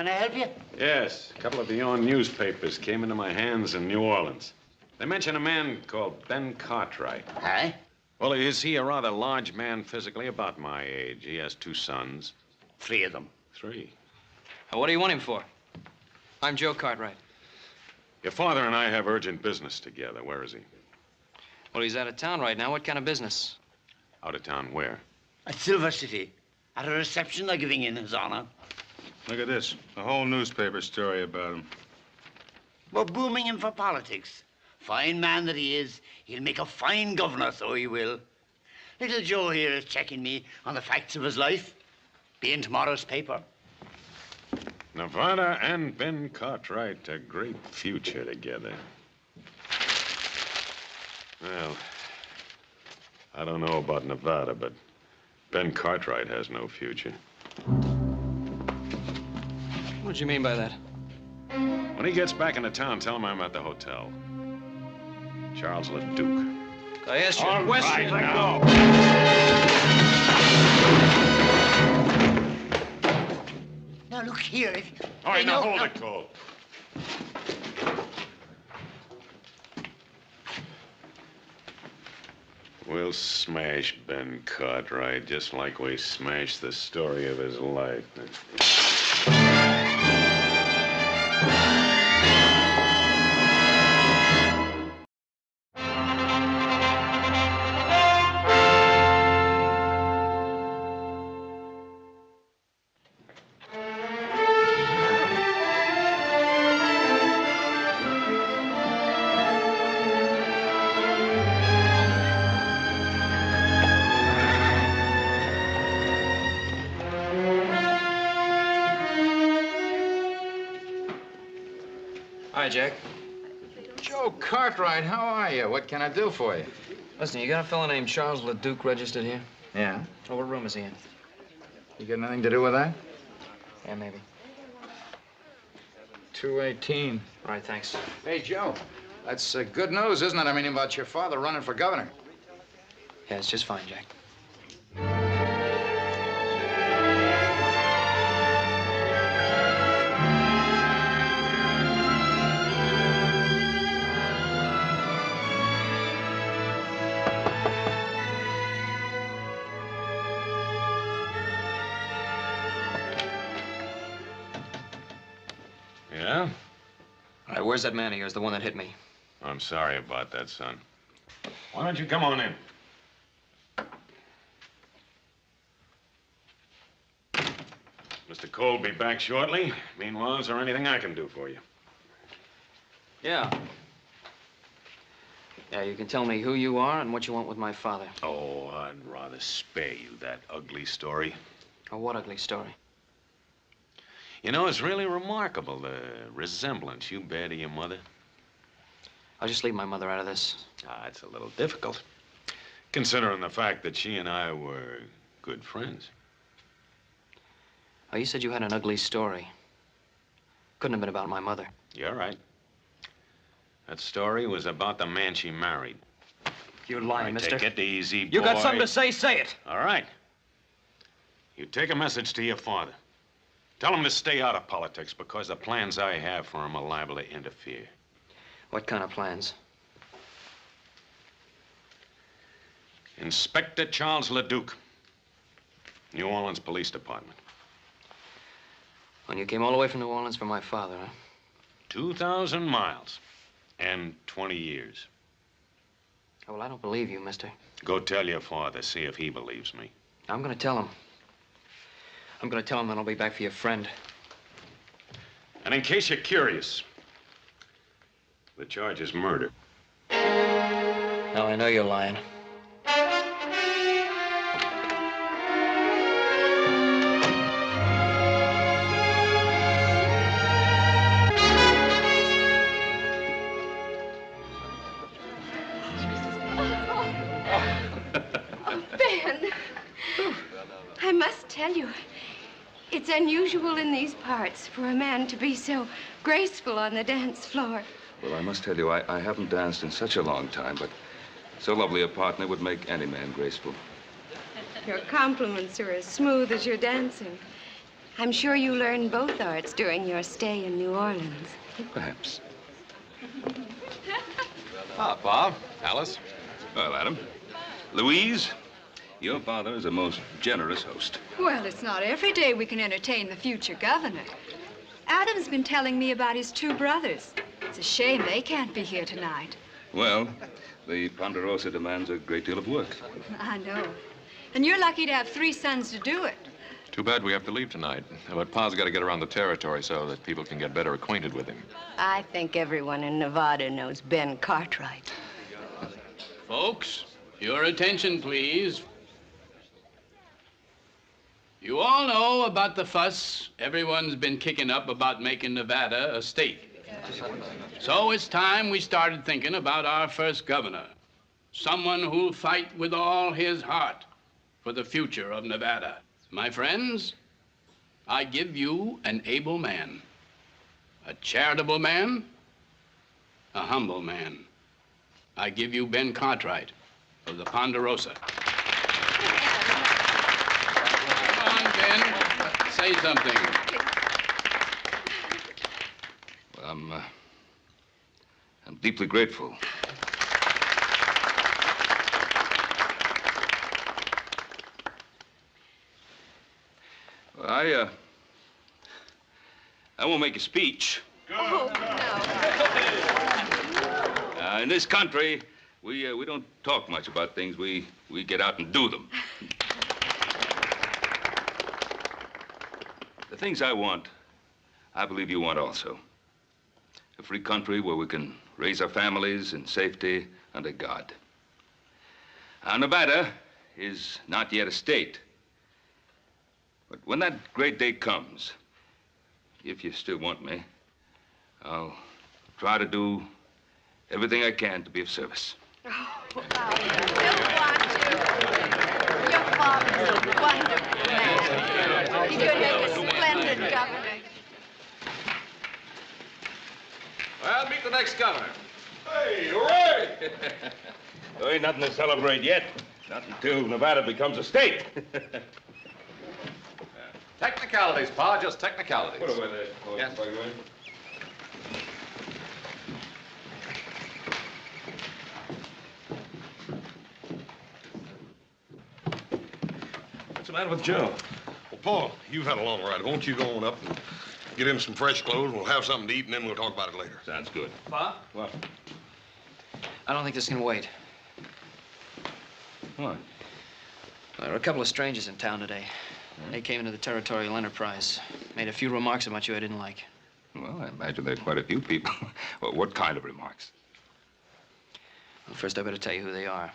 Can I help you? Yes. A couple of your newspapers came into my hands in New Orleans. They mention a man called Ben Cartwright. Aye? Well, is he a rather large man physically, about my age? He has 2 sons. 3 of them. 3. What do you want him for? I'm Joe Cartwright. Your father and I have urgent business together. Where is he? Well, he's out of town right now. What kind of business? Out of town where? At Silver City. At a reception they're giving in his honor. Look at this. A whole newspaper story about him. We're booming him for politics. Fine man that he is. He'll make a fine governor, so he will. Little Joe here is checking me on the facts of his life. Be in tomorrow's paper. Nevada and Ben Cartwright, a great future together. Well, I don't know about Nevada, but Ben Cartwright has no future. What do you mean by that? When he gets back into town, tell him I'm at the hotel. Charles LeDuc. I asked you All a question. right, now. Now, look here. All right, now hold it, Cole. We'll smash Ben Cartwright just like we smashed the story of his life. Hi, Jack. Joe Cartwright, how are you? What can I do for you? Listen, you got a fella named Charles LeDuc registered here? Yeah? Oh, what room is he in? You got anything to do with that? Yeah, maybe. 218. All right, thanks. Hey, Joe, that's good news, isn't it? I mean, about your father running for governor. Yeah, it's just fine, Jack. Yeah? All right, where's that man of yours, the one that hit me? I'm sorry about that, son. Why don't you come on in? Mr. Cole will be back shortly. Meanwhile, is there anything I can do for you? Yeah. Yeah, you can tell me who you are and what you want with my father. Oh, I'd rather spare you that ugly story. Oh, what ugly story? You know, it's really remarkable, the resemblance you bear to your mother. I'll just leave my mother out of this. It's a little difficult, considering the fact that she and I were good friends. Oh, you said you had an ugly story. Couldn't have been about my mother. You're right. That story was about the man she married. You're lying, mister. Take it easy, boy. You got something to say it. All right. You take a message to your father. Tell him to stay out of politics because the plans I have for him are liable to interfere. What kind of plans? Inspector Charles LeDuc, New Orleans Police Department. When you came all the way from New Orleans for my father, huh? 2,000 miles and 20 years. Oh, well, I don't believe you, mister. Go tell your father, see if he believes me. I'm gonna tell him. I'm gonna tell him that I'll be back for your friend. And in case you're curious, the charge is murder. Now, I know you're lying. I must tell you, it's unusual in these parts for a man to be so graceful on the dance floor. Well, I must tell you, I haven't danced in such a long time, but so lovely a partner would make any man graceful. Your compliments are as smooth as your dancing. I'm sure you learned both arts during your stay in New Orleans. Perhaps. Ah, Bob, Alice. Well, Adam. Louise, your father is a most generous host. Well, it's not every day we can entertain the future governor. Adam's been telling me about his two brothers. It's a shame they can't be here tonight. Well, the Ponderosa demands a great deal of work. I know. And you're lucky to have 3 sons to do it. Too bad we have to leave tonight. But Pa's got to get around the territory so that people can get better acquainted with him. I think everyone in Nevada knows Ben Cartwright. Folks, your attention, please. You all know about the fuss everyone's been kicking up about making Nevada a state. So it's time we started thinking about our first governor. Someone who'll fight with all his heart for the future of Nevada. My friends, I give you an able man, a charitable man, a humble man. I give you Ben Cartwright of the Ponderosa. Come on, Ben, say something. Well, I'm deeply grateful. Well, I won't make a speech. Oh, no. In this country, we don't talk much about things. We get out and do them. The things I want, I believe you want also. A free country where we can raise our families in safety under God. Now, Nevada is not yet a state. But when that great day comes, if you still want me, I'll try to do everything I can to be of service. Oh, I still want you. Your father's a wonderful man. He could make a splendid governor. Well, meet the next governor. Hey, hooray! There ain't nothing to celebrate yet. Not until Nevada becomes a state. Technicalities, Pa, just technicalities. Put away there. Yes. What's the matter with Joe? Well, Paul, you've had a long ride. Won't you go on up and get in some fresh clothes? We'll have something to eat, and then we'll talk about it later. Sounds good. Pa? What? I don't think this can wait. What? There are a couple of strangers in town today. They came into the Territorial Enterprise, made a few remarks about you I didn't like. Well, I imagine there are quite a few people. Well, what kind of remarks? Well, first I better tell you who they are.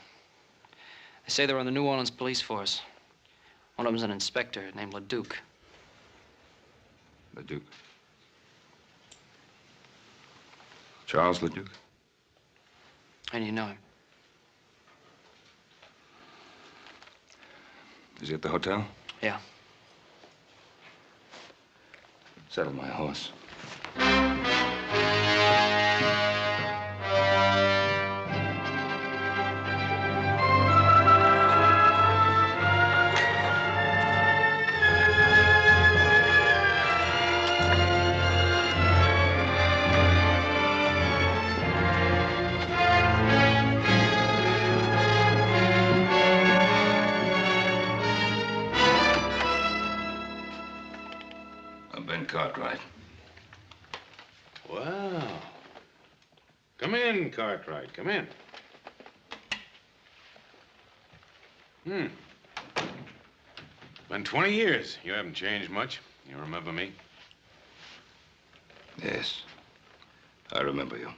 They say they're on the New Orleans police force. One of them's an inspector named LeDuc. LeDuc? Charles LeDuc? And you know him. Is he at the hotel? Yeah. Saddle my horse. Cartwright. Wow. Come in, Cartwright. Come in. Been 20 years. You haven't changed much. You remember me? Yes. I remember you.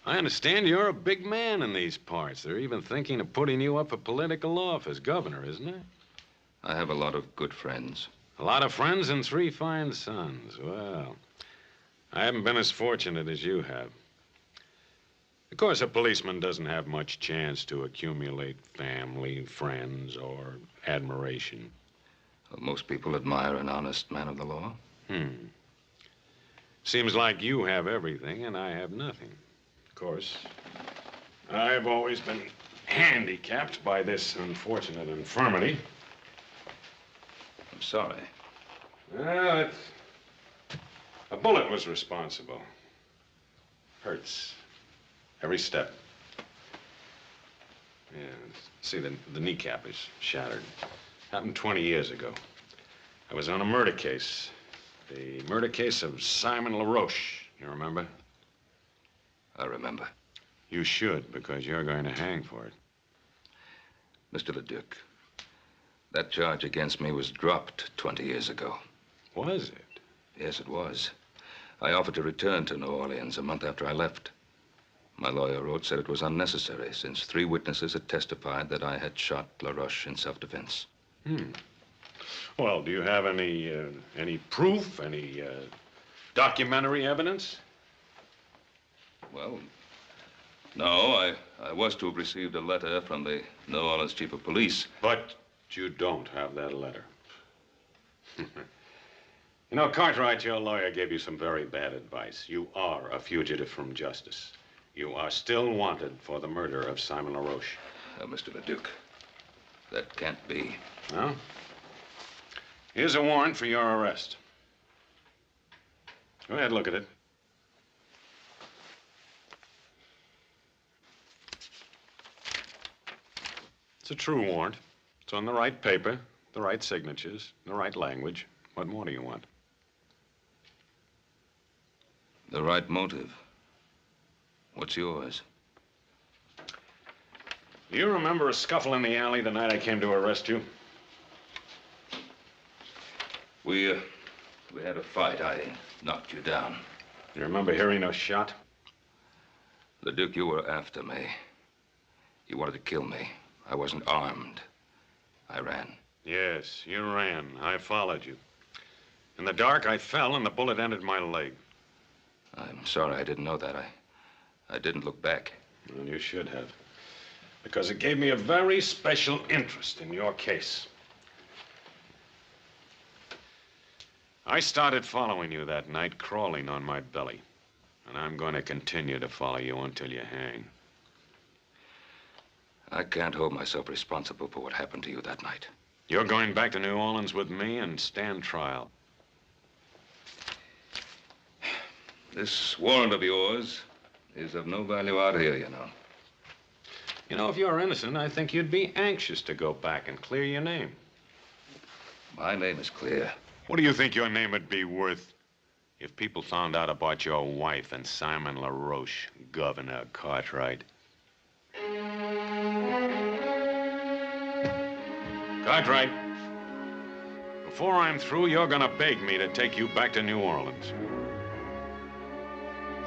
I understand you're a big man in these parts. They're even thinking of putting you up for political office, governor, isn't it? I have a lot of good friends. A lot of friends and 3 fine sons. Well, I haven't been as fortunate as you have. Of course, a policeman doesn't have much chance to accumulate family, friends, or admiration. Well, most people admire an honest man of the law. Seems like you have everything and I have nothing. Of course, I've always been handicapped by this unfortunate infirmity. I'm sorry. Well, a bullet was responsible. Hurts. Every step. Yeah, see, the kneecap is shattered. Happened 20 years ago. I was on a murder case. The murder case of Simon LaRoche. You remember? I remember. You should, because you're going to hang for it. Mr. Leduc, that charge against me was dropped 20 years ago. Was it? Yes, it was. I offered to return to New Orleans a month after I left. My lawyer wrote, said it was unnecessary, since 3 witnesses had testified that I had shot LaRoche in self-defense. Well, do you have any proof, any documentary evidence? Well, no, I was to have received a letter from the New Orleans chief of police. But you don't have that letter. You know, Cartwright, your lawyer gave you some very bad advice. You are a fugitive from justice. You are still wanted for the murder of Simon LaRoche. Mr. Leduc, that can't be. Well, here's a warrant for your arrest. Go ahead, look at it. It's a true warrant. It's on the right paper, the right signatures, the right language. What more do you want? The right motive. What's yours? Do you remember a scuffle in the alley the night I came to arrest you? We had a fight. I knocked you down. You remember hearing a shot? Leduc, you were after me. You wanted to kill me. I wasn't armed. I ran. Yes, you ran. I followed you. In the dark, I fell and the bullet entered my leg. I'm sorry I didn't know that. I didn't look back. Well, you should have. Because it gave me a very special interest in your case. I started following you that night, crawling on my belly. And I'm going to continue to follow you until you hang. I can't hold myself responsible for what happened to you that night. You're going back to New Orleans with me and stand trial. This warrant of yours is of no value out here, you know. You know, if you're innocent, I think you'd be anxious to go back and clear your name. My name is clear. What do you think your name would be worth if people found out about your wife and Simon LaRoche, Governor Cartwright? Cartwright, before I'm through, you're gonna beg me to take you back to New Orleans.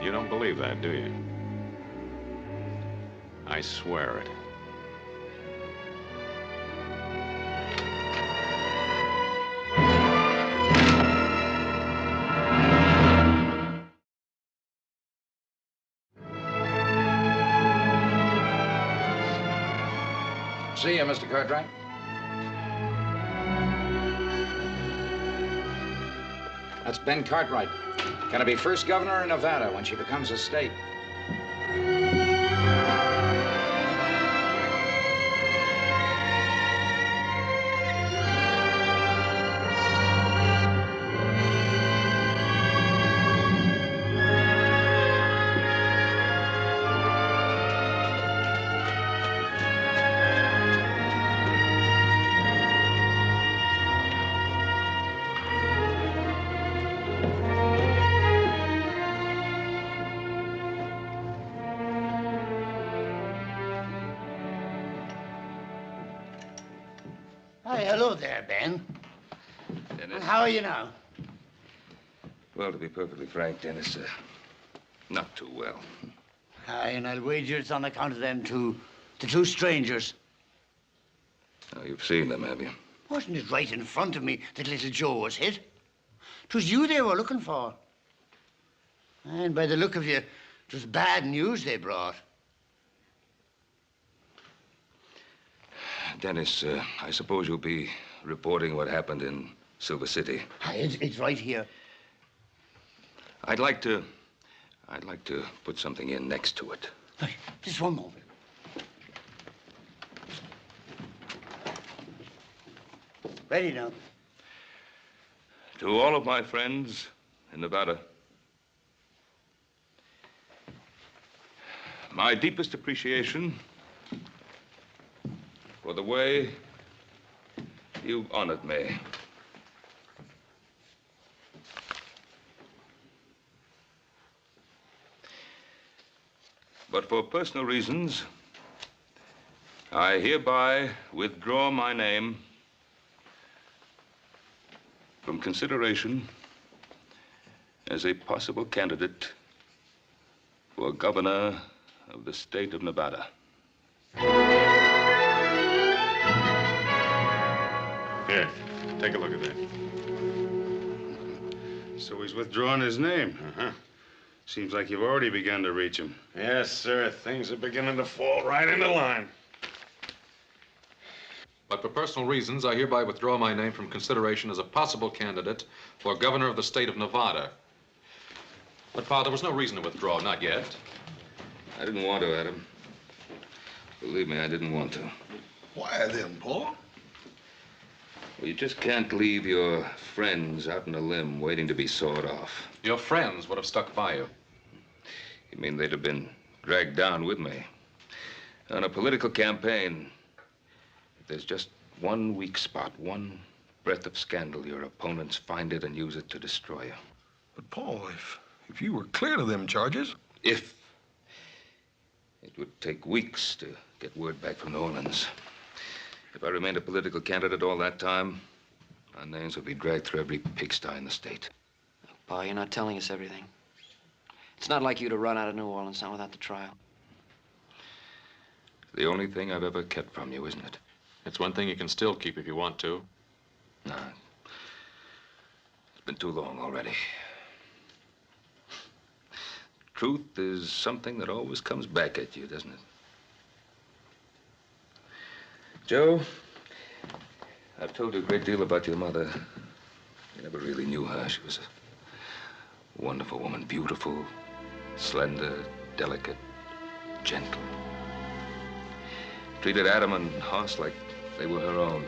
You don't believe that, do you? I swear it. See you, Mr. Cartwright. That's Ben Cartwright. Gonna be first governor of Nevada when she becomes a state. Hi, hello there, Ben. Dennis? How are you now? Well, to be perfectly frank, Dennis, not too well. Aye, and I'll wager it's on account of them two, the 2 strangers. Now, you've seen them, have you? Wasn't it right in front of me that little Joe was hit? 'Twas you they were looking for. And by the look of you, it was bad news they brought. Dennis, I suppose you'll be reporting what happened in Silver City. Aye, it's right here. I'd like to put something in next to it. Hey, just one moment. To all of my friends in Nevada, my deepest appreciation for the way you've honored me. But for personal reasons, I hereby withdraw my name from consideration as a possible candidate for governor of the state of Nevada. Here, take a look at that. So he's withdrawing his name. Uh-huh. Seems like you've already begun to reach him. Yes, sir. Things are beginning to fall right into line. But for personal reasons, I hereby withdraw my name from consideration as a possible candidate for governor of the state of Nevada. But, Pa, there was no reason to withdraw, not yet. I didn't want to, Adam. Believe me, I didn't want to. Why then, Paul? Well, you just can't leave your friends out on a limb waiting to be sawed off. Your friends would have stuck by you. You mean they'd have been dragged down with me? On a political campaign, if there's just one weak spot, one breath of scandal, your opponents find it and use it to destroy you. But, Paul, if you were clear of them charges... If. It would take weeks to get word back from New Orleans. If I remained a political candidate all that time, our names would be dragged through every pigsty in the state. Pa, you're not telling us everything. It's not like you to run out of New Orleans now without the trial. The only thing I've ever kept from you, isn't it? It's one thing you can still keep if you want to. No. It's been too long already. Truth is something that always comes back at you, doesn't it? Joe, I've told you a great deal about your mother. You never really knew her. She was a wonderful woman, beautiful, slender, delicate, gentle. Treated Adam and Hoss like they were her own.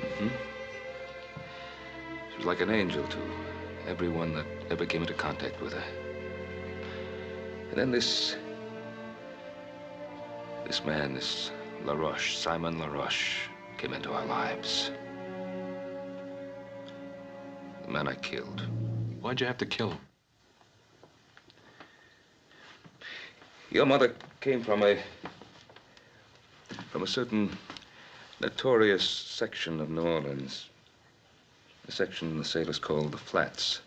She was like an angel to everyone that ever came into contact with her. And then this man, this LaRoche, Simon LaRoche, came into our lives. The man I killed. Why'd you have to kill him? Your mother came from a certain notorious section of New Orleans. A section the sailors called the Flats.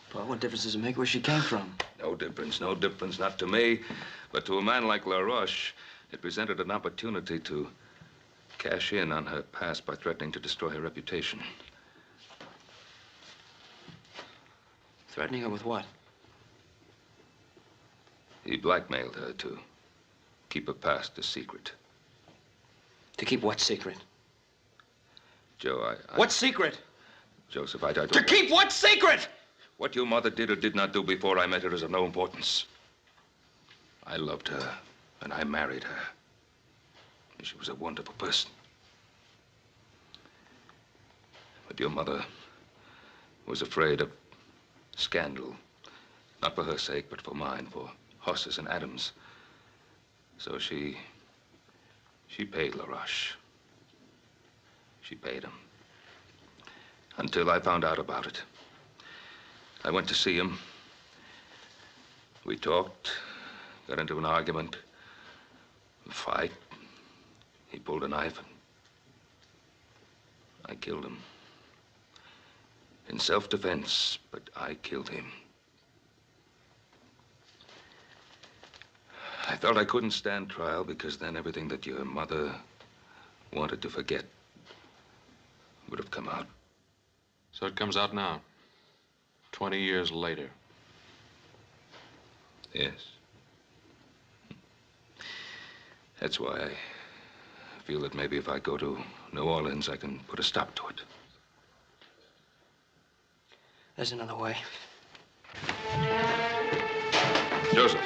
Pa, what difference does it make where she came from? No difference, not to me. But to a man like LaRoche, it presented an opportunity to cash in on her past by threatening to destroy her reputation. Threatening her with what? He blackmailed her to keep her past a secret. To keep what secret? Joe, What secret? Joseph, I don't... To keep what secret? What your mother did or did not do before I met her is of no importance. I loved her, and I married her. She was a wonderful person. But your mother was afraid of scandal. Not for her sake, but for mine, for Hoss's and Adam's. So she paid LaRoche. She paid him. Until I found out about it. I went to see him. We talked, got into an argument, a fight. He pulled a knife and I killed him. In self-defense, but I killed him. I felt I couldn't stand trial because then everything that your mother wanted to forget would have come out. So it comes out now, 20 years later. Yes. That's why I feel that maybe if I go to New Orleans, I can put a stop to it. There's another way. Joseph.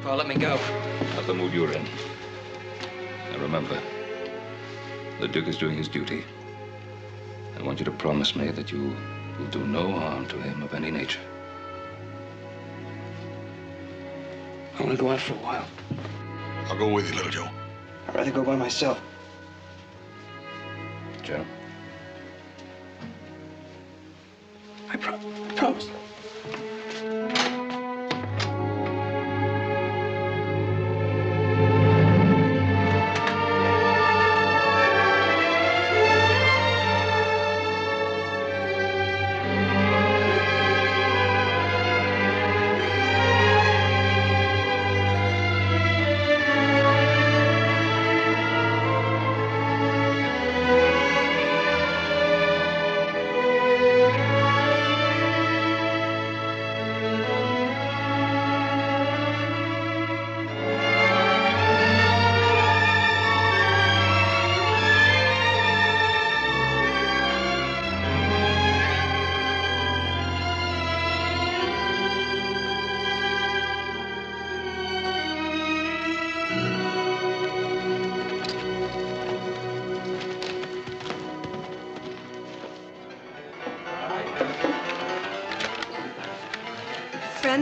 Pa, let me go. Not the mood you're in. And remember, The Duke is doing his duty. I want you to promise me that you will do no harm to him of any nature. I want to go out for a while. I'll go with you, Little Joe. I'd rather go by myself. Joe? I promise.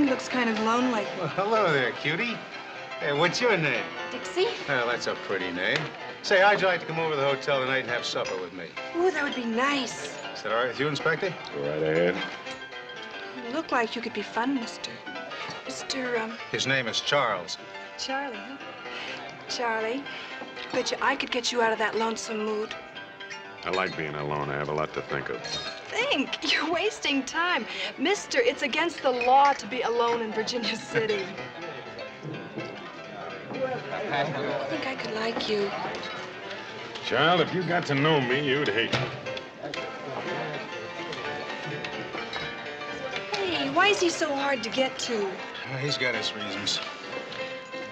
Looks kind of lonely. Well, hello there, cutie. Hey, what's your name? Dixie? Well, that's a pretty name. Say, how'd you like to come over to the hotel tonight and have supper with me? Ooh, that would be nice. Is that all right with you, Inspector? Go right ahead. You look like you could be fun, Mr. His name is Charles. Charlie, huh? Charlie, bet you I could get you out of that lonesome mood. I like being alone. I have a lot to think of. Think, you're wasting time. Mister, it's against the law to be alone in Virginia City. I think I could like you. Child, if you got to know me, you'd hate me. Hey, why is he so hard to get to? Well, he's got his reasons.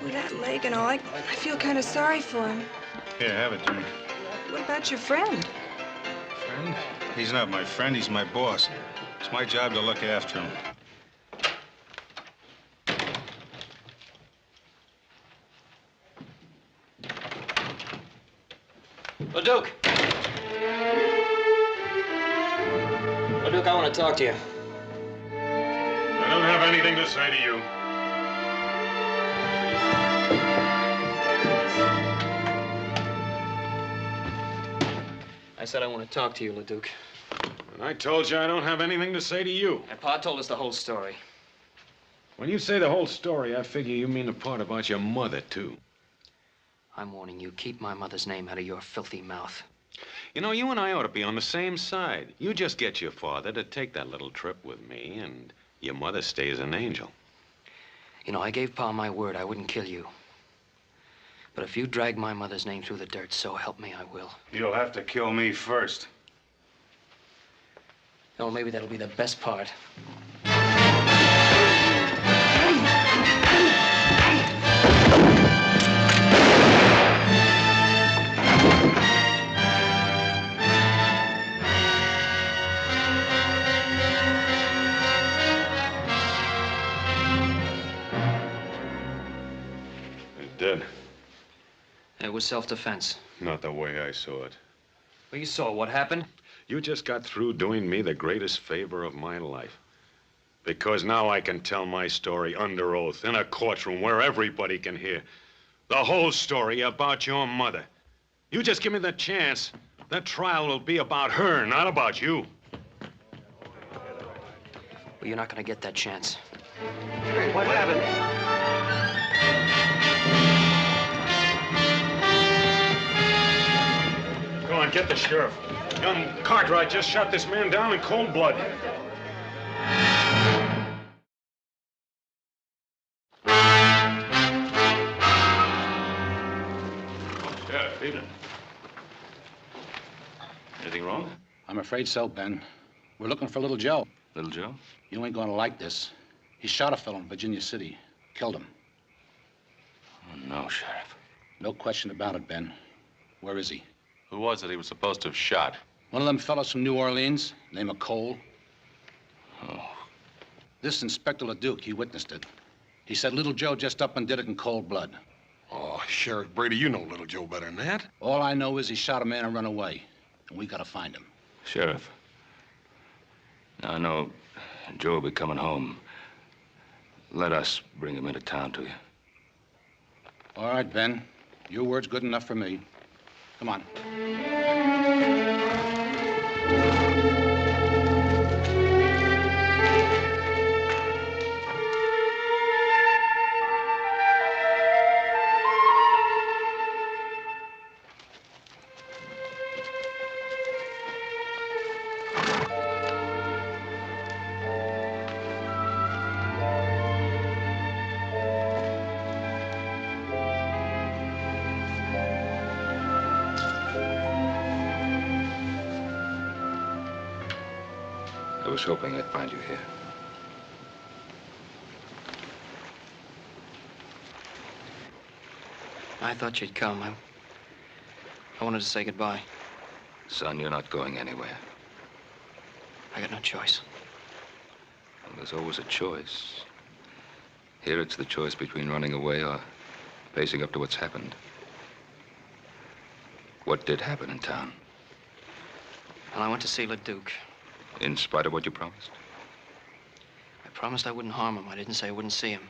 With that leg and all, I feel kind of sorry for him. Here, have a drink. What about your friend? Friend? He's not my friend, he's my boss. It's my job to look after him. Duke. Duke, I want to talk to you. I don't have anything to say to you. I said I want to talk to you, LeDuc. And I told you I don't have anything to say to you. And Pa told us the whole story. When you say the whole story, I figure you mean the part about your mother, too. I'm warning you, keep my mother's name out of your filthy mouth. You know, you and I ought to be on the same side. You just get your father to take that little trip with me, and your mother stays an angel. You know, I gave Pa my word I wouldn't kill you. But if you drag my mother's name through the dirt, so help me, I will. You'll have to kill me first. Oh, maybe that'll be the best part. He's dead. It was self-defense. Not the way I saw it. Well, you saw what happened. You just got through doing me the greatest favor of my life. Because now I can tell my story under oath in a courtroom where everybody can hear. The whole story about your mother. You just give me the chance. That trial will be about her, not about you. Well, you're not going to get that chance. What happened? Go on, get the sheriff. Young Cartwright just shot this man down in cold blood. Sheriff, evening. Anything wrong? I'm afraid so, Ben. We're looking for Little Joe. Little Joe? You ain't gonna like this. He shot a fellow in Virginia City. Killed him. Oh, no, Sheriff. No question about it, Ben. Where is he? Who was it he was supposed to have shot? One of them fellows from New Orleans, name of Cole. Oh. This Inspector LeDuc, he witnessed it. He said Little Joe just up and did it in cold blood. Oh, Sheriff Brady, you know little Joe better than that. All I know is he shot a man and run away, and we gotta find him. Sheriff, now I know Joe will be coming home. Let us bring him into town to you. All right, Ben. Your word's good enough for me. Come on. I was hoping I'd find you here. I thought you'd come. I wanted to say goodbye. Son, you're not going anywhere. I got no choice. Well, there's always a choice. Here it's the choice between running away or facing up to what's happened. What did happen in town? Well, I went to see LeDuc. In spite of what you promised? I promised I wouldn't harm him. I didn't say I wouldn't see him.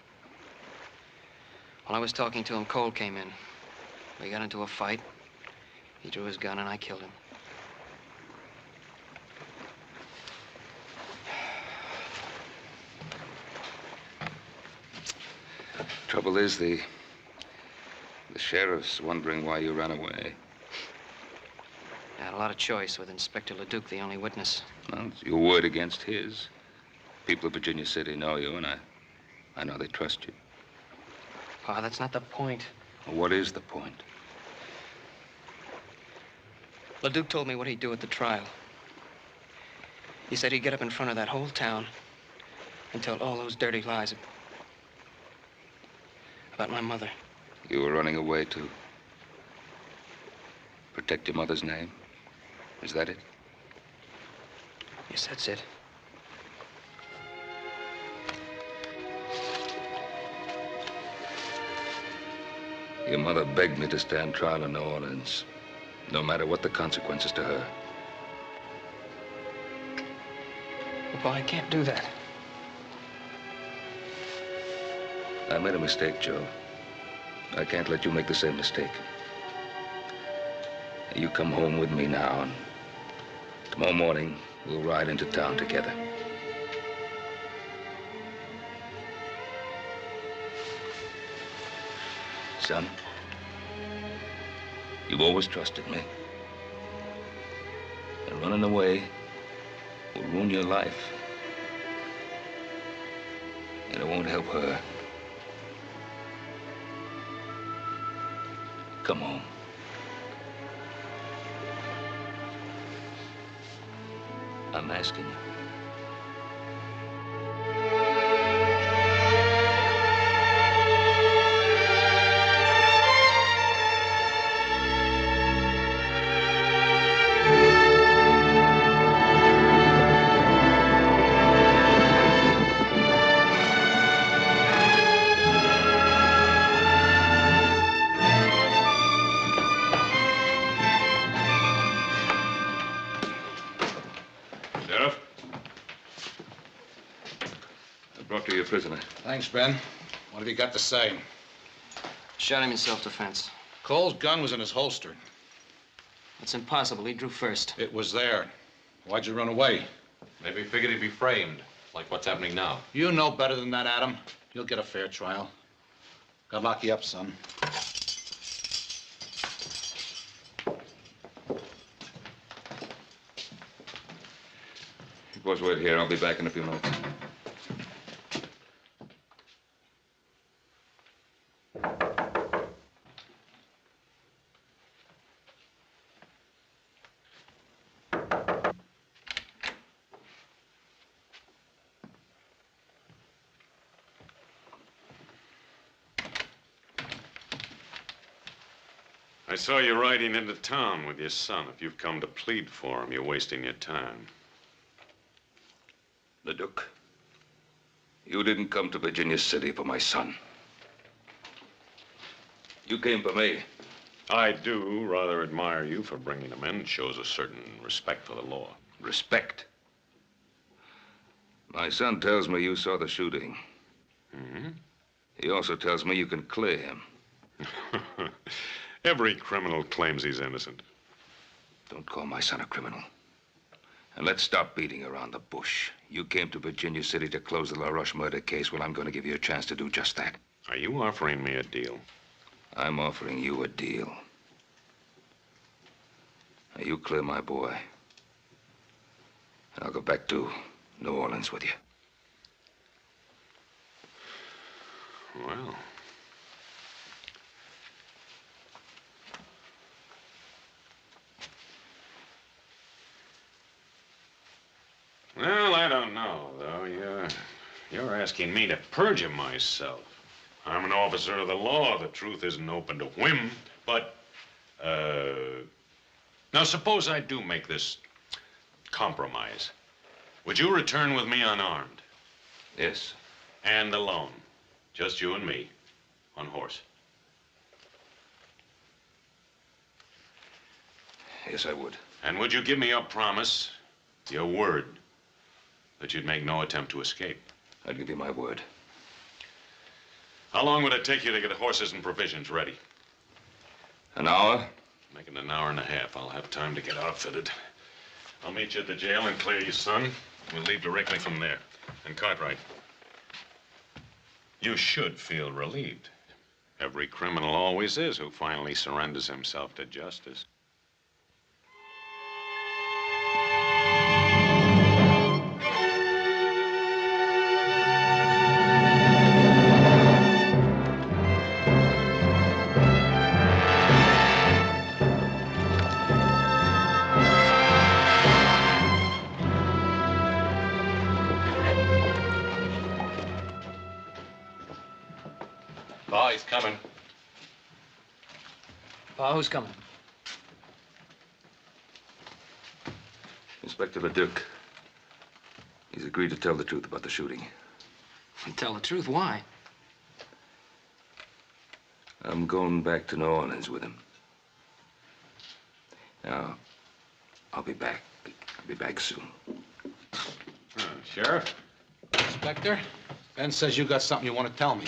While I was talking to him, Cole came in. We got into a fight. He drew his gun and I killed him. Trouble is, the sheriff's wondering why you ran away. I had a lot of choice with Inspector LeDuc, the only witness. Well, it's your word against his. People of Virginia City know you, and I know they trust you. Pa, that's not the point. Well, what is the point? LeDuc told me what he'd do at the trial. He said he'd get up in front of that whole town and tell all those dirty lies about my mother. You were running away to protect your mother's name? Is that it? Yes, that's it. Your mother begged me to stand trial in New Orleans, no matter what the consequences to her. Well, I can't do that. I made a mistake, Joe. I can't let you make the same mistake. You come home with me now, and tomorrow morning, we'll ride into town together. Son, you've always trusted me. And running away will ruin your life. And it won't help her. Come home. I'm asking you. Prisoner. Thanks, Ben. What have you got to say? Shot him in self-defense. Cole's gun was in his holster. That's impossible. He drew first. It was there. Why'd you run away? Maybe he figured he'd be framed, like what's happening now. You know better than that, Adam. You'll get a fair trial. God lock you up, son. You boys wait here. I'll be back in a few minutes. I saw you riding into town with your son. If you've come to plead for him, you're wasting your time. LeDuc, you didn't come to Virginia City for my son. You came for me. I do rather admire you for bringing them in. It shows a certain respect for the law. Respect? My son tells me you saw the shooting. Mm-hmm. He also tells me you can clear him. Every criminal claims he's innocent. Don't call my son a criminal. And let's stop beating around the bush. You came to Virginia City to close the LaRoche murder case. Well, I'm going to give you a chance to do just that. Are you offering me a deal? I'm offering you a deal. Now, you clear my boy. And I'll go back to New Orleans with you. Well. Well, I don't know, though. You're asking me to perjure myself. I'm an officer of the law. The truth isn't open to whim. But, now suppose I do make this compromise. Would you return with me unarmed? Yes. And alone? Just you and me, on horse? Yes, I would. And would you give me your promise, your word, that you'd make no attempt to escape? I'd give you my word. How long would it take you to get horses and provisions ready? An hour? Make it an hour and a half. I'll have time to get outfitted. I'll meet you at the jail and clear your son. We'll leave directly from there. And Cartwright, you should feel relieved. Every criminal always is who finally surrenders himself to justice. Pa, he's coming. Pa, who's coming? Inspector LeDuc. He's agreed to tell the truth about the shooting. Tell the truth, why? I'm going back to New Orleans with him. Now, I'll be back. I'll be back soon. Sheriff? Inspector, Ben says you got something you want to tell me.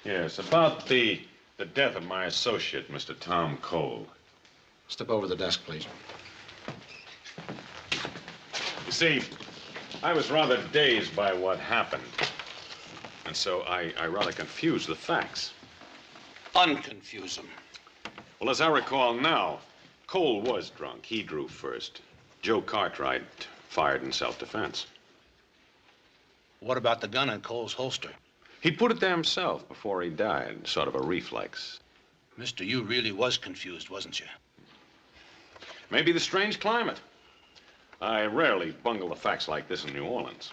Yes, about the death of my associate, Mr. Tom Cole. Step over to the desk, please. You see, I was rather dazed by what happened. And so I rather confused the facts. Unconfuse them. Well, as I recall now, Cole was drunk. He drew first. Joe Cartwright fired in self-defense. What about the gun in Cole's holster? He put it there himself before he died, sort of a reflex. Mister, you really was confused, wasn't you? Maybe the strange climate. I rarely bungle the facts like this in New Orleans.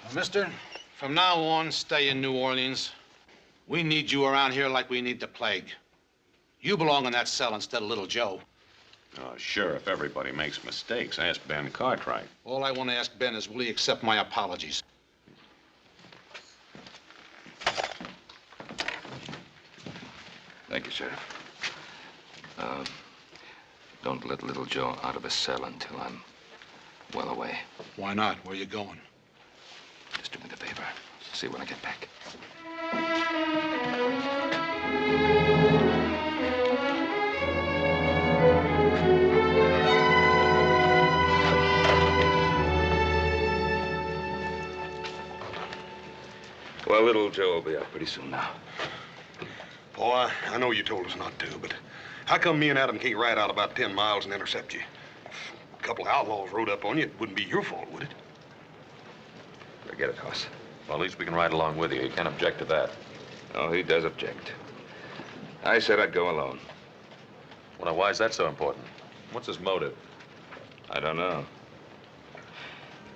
Well, mister, from now on, stay in New Orleans. We need you around here like we need the plague. You belong in that cell instead of little Joe. Oh, sure, if everybody makes mistakes. Ask Ben Cartwright. All I want to ask Ben is, will he accept my apologies? Thank you, Sheriff. Don't let little Joe out of his cell until I'm well away. Why not? Where are you going? Just do me the favor. See you when I get back. Well, little Joe will be out pretty soon now. Boy, I know you told us not to, but how come me and Adam can't ride out about 10 miles and intercept you? If a couple of outlaws rode up on you, it wouldn't be your fault, would it? Forget it, Hoss. Well, at least we can ride along with you. You can't object to that. Oh, he does object. I said I'd go alone. Well, now, why is that so important? What's his motive? I don't know.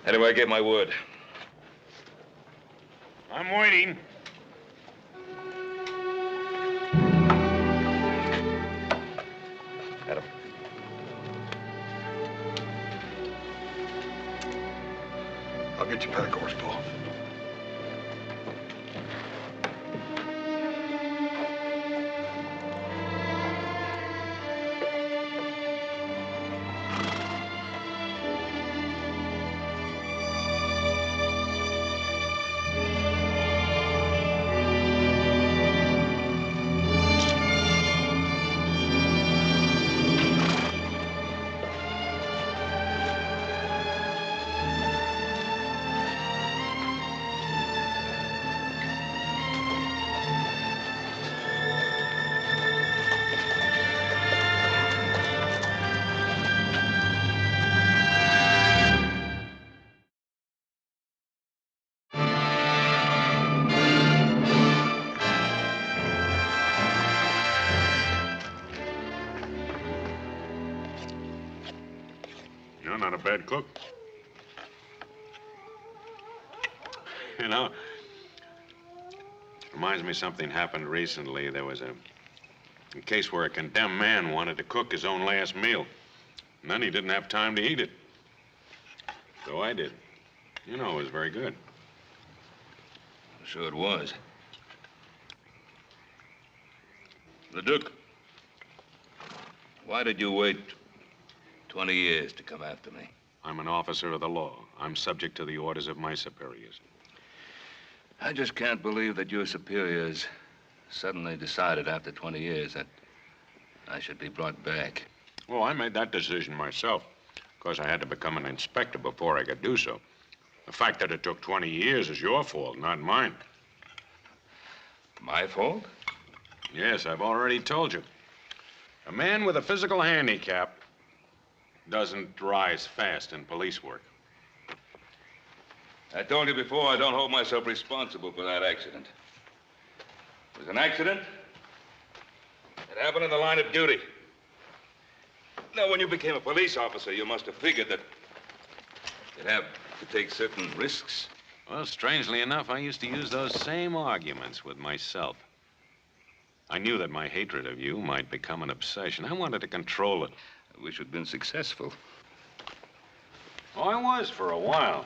Anyway, I gave my word. I'm waiting. Adam. I'll get you pack horse, Paul. I'm not a bad cook. You know, reminds me something happened recently. There was a case where a condemned man wanted to cook his own last meal. And then he didn't have time to eat it. So I did. You know, it was very good. Sure it was. Leduc, why did you wait 20 years to come after me? I'm an officer of the law. I'm subject to the orders of my superiors. I just can't believe that your superiors suddenly decided after 20 years that I should be brought back. Well, I made that decision myself. Of course, I had to become an inspector before I could do so. The fact that it took 20 years is your fault, not mine. My fault? Yes, I've already told you. A man with a physical handicap doesn't rise fast in police work. I told you before, I don't hold myself responsible for that accident. It was an accident. It happened in the line of duty. Now, when you became a police officer, you must have figured that you'd have to take certain risks. Well, strangely enough, I used to use those same arguments with myself. I knew that my hatred of you might become an obsession. I wanted to control it. I wish you'd been successful. Oh, I was for a while.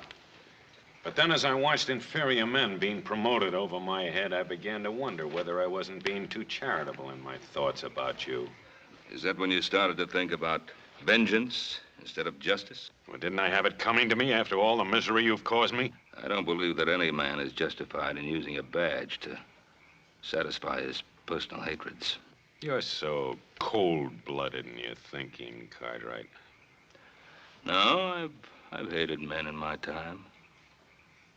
But then as I watched inferior men being promoted over my head, I began to wonder whether I wasn't being too charitable in my thoughts about you. Is that when you started to think about vengeance instead of justice? Well, didn't I have it coming to me after all the misery you've caused me? I don't believe that any man is justified in using a badge to satisfy his personal hatreds. You're so cold-blooded in your thinking, Cartwright. No, I've hated men in my time.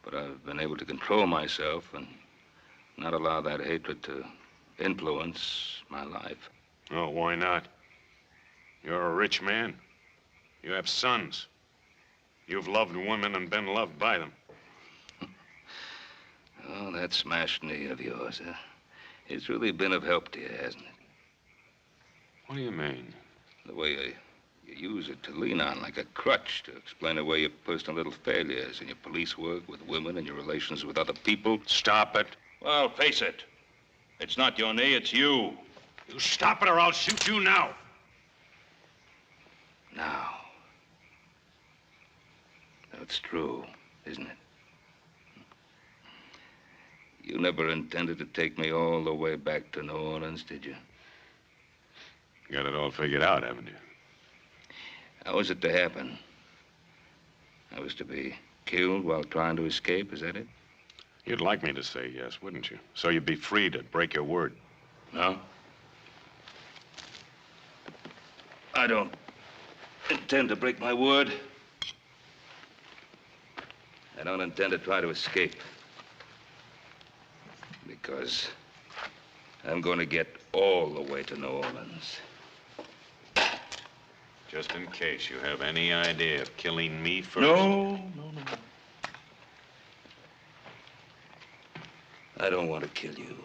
But I've been able to control myself and not allow that hatred to influence my life. Oh, why not? You're a rich man. You have sons. You've loved women and been loved by them. Oh, that smashed knee of yours, huh? It's really been of help to you, hasn't it? What do you mean? The way you use it to lean on like a crutch to explain away your personal little failures in your police work with women and your relations with other people. Stop it. Well, face it. It's not your knee, it's you. You stop it or I'll shoot you now. Now. That's true, isn't it? You never intended to take me all the way back to New Orleans, did you? Got it all figured out, haven't you? How was it to happen? I was to be killed while trying to escape, is that it? You'd like me to say yes, wouldn't you? So you'd be free to break your word. No? I don't intend to break my word. I don't intend to try to escape. Because I'm going to get all the way to New Orleans. Just in case you have any idea of killing me first. No. I don't want to kill you.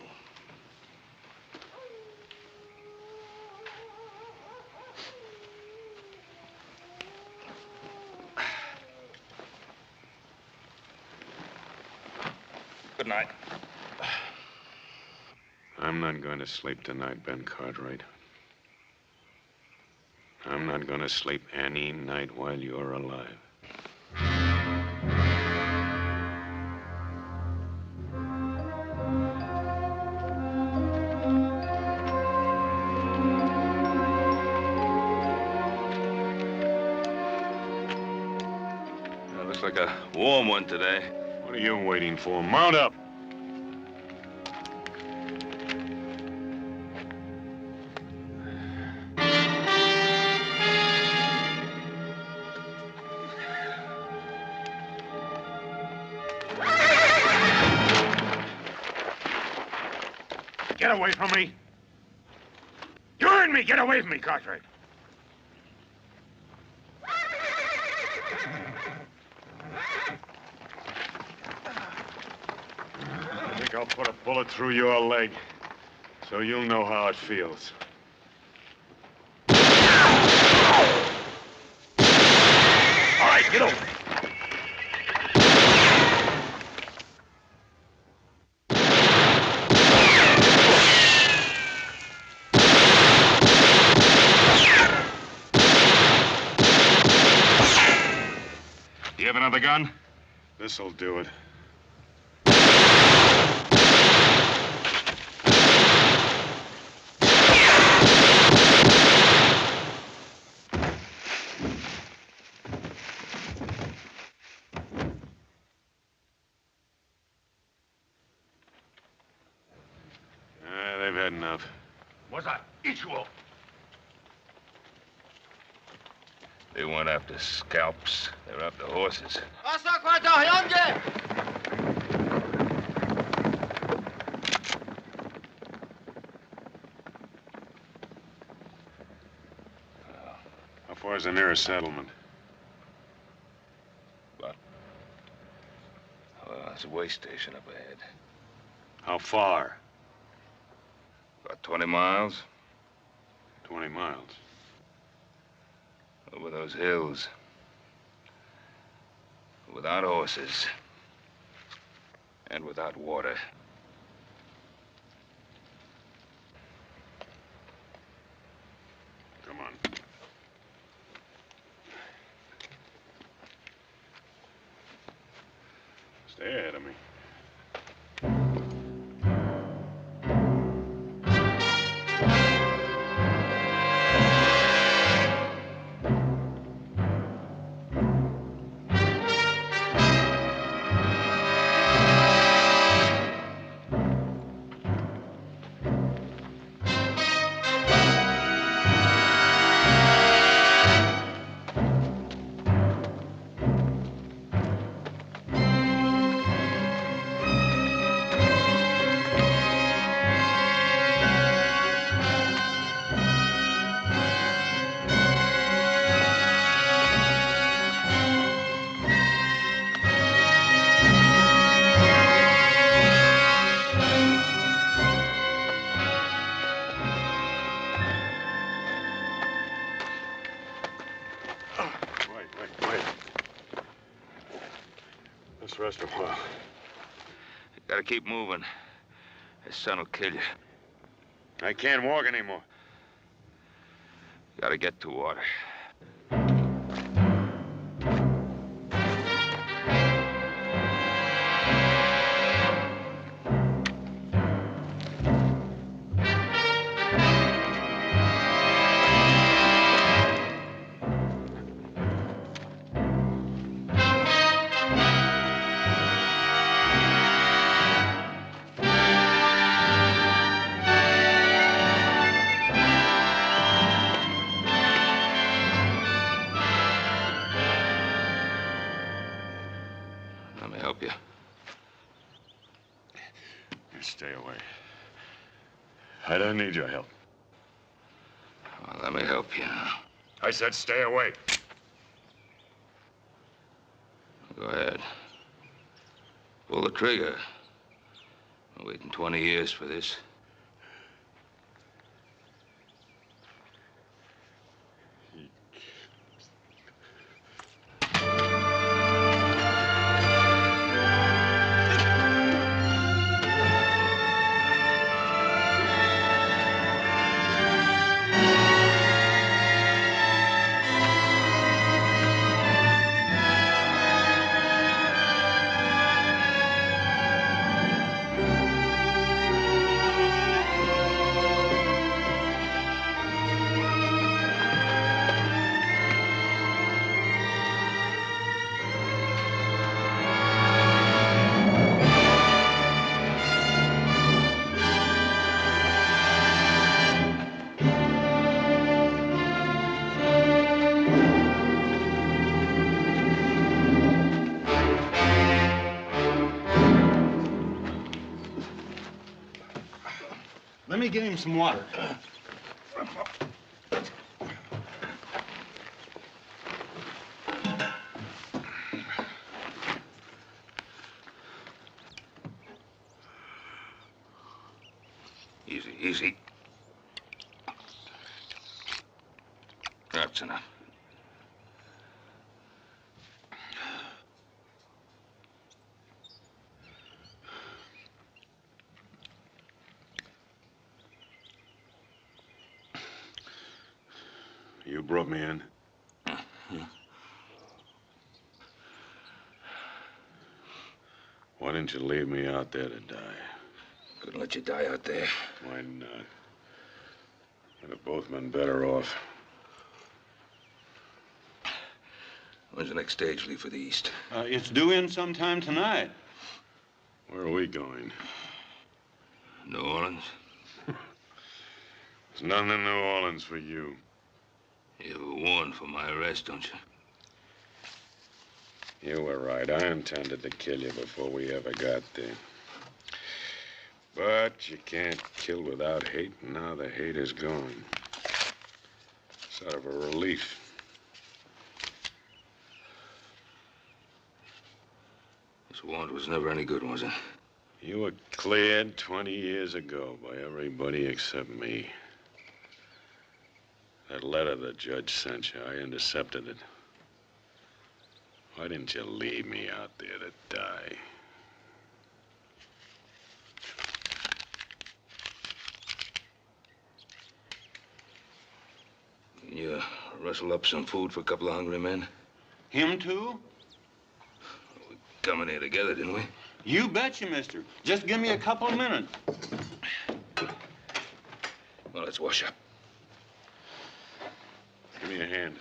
Good night. I'm not going to sleep tonight, Ben Cartwright. I'm not going to sleep any night while you're alive. Looks like a warm one today. What are you waiting for? Mount up! Get away from me! You heard me! Get away from me, Cartwright! I think I'll put a bullet through your leg, so you'll know how it feels. right, get over. You have another gun? This'll do it. They've had enough. What's that? Ichuo. They weren't after scalps. They were after horses. How far is the nearest settlement? Well, there's a way station up ahead. How far? About 20 miles. 20 miles. Over those hills. Without horses. And without water. Come on. Stay ahead of me. Let's rest a while. You gotta keep moving. His son will kill you. I can't walk anymore. You gotta get to water. Let me help you. Stay away. I don't need your help. Well, let me help you now. I said stay away. Go ahead. Pull the trigger. I'm waiting 20 years for this. Let me get him some water. Easy, easy. That's enough. You brought me in? Yeah. Why didn't you leave me out there to die? Couldn't let you die out there. Why not? We'd have both been better off. When's the next stage leave for the East? It's due in sometime tonight. Where are we going? New Orleans. There's nothing in New Orleans for you. You were warned for my arrest, don't you? You were right. I intended to kill you before we ever got there. But you can't kill without hate, and now the hate is gone. Sort of a relief. This warrant was never any good, was it? You were cleared 20 years ago by everybody except me. That letter the judge sent you, I intercepted it. Why didn't you leave me out there to die? Can you rustle up some food for a couple of hungry men? Him too? We come in here together, didn't we? You betcha, mister. Just give me a couple of minutes. Well, let's wash up. Give me a hand.